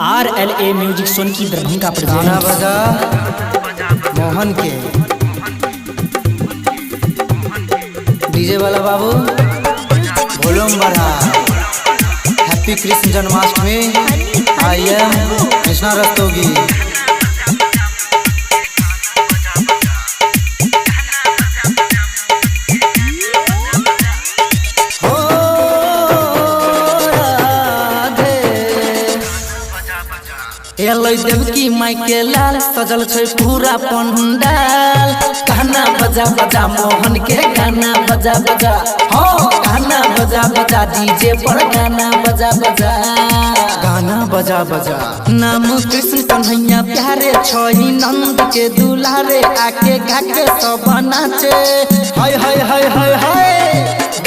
RLA music Sonki Darbhanga गाना बजा मोहन के डीजे वाला बाबू वॉल्यूम बढ़ा। Happy Krishna Janmashtami. I am Krishna Rastogi. Devaki माई के लाल सजल छै पूरा पंडाल। गाना बजा बजा मोहन के गाना बजा बजा, हो गाना बजा बजा डीजे पर गाना बजा बजा। गाना बजा बजा नाम कृष्ण कन्हैया प्यारे छोही नंद के दुलारे, आके गाके सब नाचे हाय हाय हाय हाय हाय।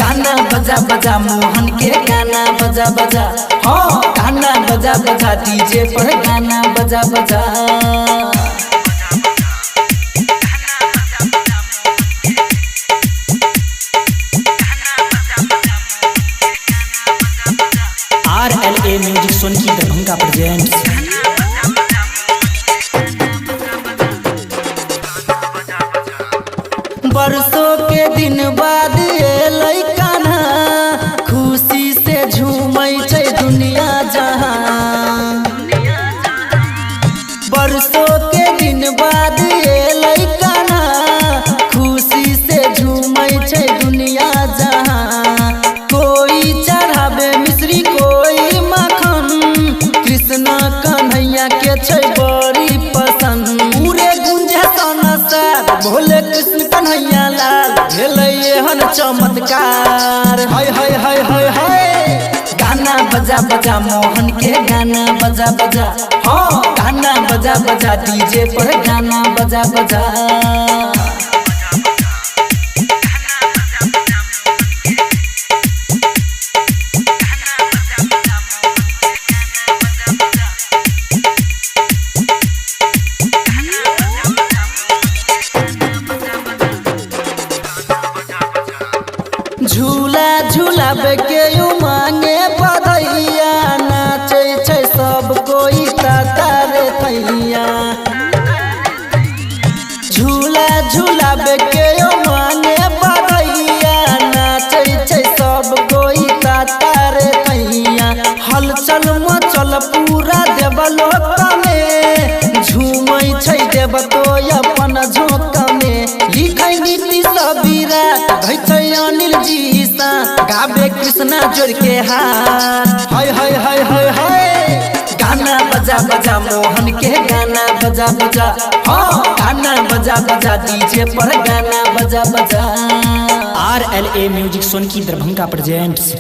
गाना बजा बजा मोहन के गाना बजा बजा, हो गाना बजा बजा डीजे पर गाना बजा बजा। RLA music Sonki Darbhanga presents. बरसों के दिन बाद एलै कान्हा, खुशी से झूमै छै दुनिया जहां। बरसों के दिन बाद एलै कान्हा, खुशी से झूमै छै दुनिया जहां। कोई चढ़ावे मिश्री कोई माखन, कृष्ण कन्हैया के छै बड़ी पसंद। पूरे गुंजे सनसार भोले कृष्ण कन्हैया लाल, भेलै एहन चमत्कार हाय हाय हाय हाय हाय। गाना बजा बजा मोहन के गाना बजा बजा, हो गाना बजा बजा डीजे पर गाना बजा बजा। झूला झूलाबे के यू मांगे बधैया, नाचे छै सब कोई तारे थैया। झूला झूलाबे के यू मांगे बधैया, नाचे छै सब कोई तारे थैया। हलचल मचल पूरा देवलोक में, झूमै छै देव तो अपन झोंक में। लिखै नीति सबीरा भै छै अनिल जी सा, गावे कृष्णा जोड़ के हाथ हाय हाय हाय हाय हाय। गाना बजा बजा मोहन के गाना बजा बजा, हो गाना बजा बजा डीजे पर गाना बजा बजा। RLA music Sonki Darbhanga presents.